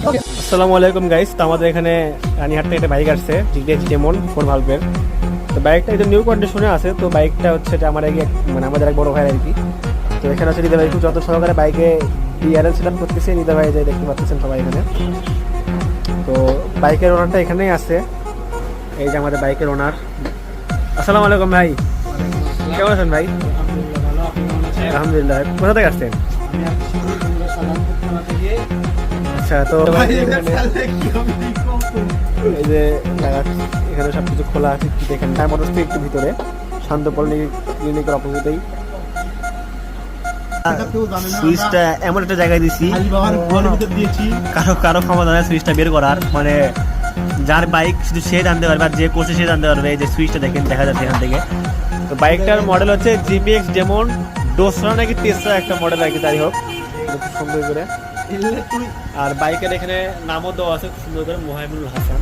আসসালামু আলাইকুম গাইস, তো আমাদের এখানে রানীহাট থেকে একটা বাইক আসছে জিটিএক্স ডেমন 4 ভালভের। তো বাইকটা একদম নিউ কন্ডিশনে আছে। তো বাইকটা হচ্ছে যে আমার আগে মানে আমাদের এক বড় ভাই আর কি। তো এখানে হচ্ছে হৃদয় ভাই খুব যত সহকারে বাইকে ডিআরএল সেট আপ করতেছে। হৃদয় ভাই যাই দেখতে পাচ্ছেন সবাই এখানে। তো বাইকের ওনারটা এখানেই আছে, এই যে আমাদের বাইকের ওনার। আসসালামু আলাইকুম ভাই, কেমন আছেন ভাই? আলহামদুলিল্লাহ। কোথা থেকে আসছেন? আচ্ছা, তো এই যে এখানে সবকিছু খোলা আছে, দেখেন মোটরসে একটু ভিতরে শান্তপল্লী ক্লিনিকের অপোজিটেই। সুইচটা এমন একটা জায়গায় দিছি কারো কারো ক্ষমতা নেই সুইচটা বের করার, মানে যার বাইক শুধু সে জানতে পারবে আর যে করছে সে জানতে পারবে। এই যে সুইচটা দেখেন, দেখা যাচ্ছে এখান থেকে। তো বাইকটার মডেল হচ্ছে জিপিএক্স ডেমন ডোসরা নাকি তেসরা একটা মডেল আর কি, যাই হোক খুব সুন্দর করে। আর বাইকের এখানে নামও দেওয়া আছে খুব সুন্দর করে, মোহাইমুল হাসান।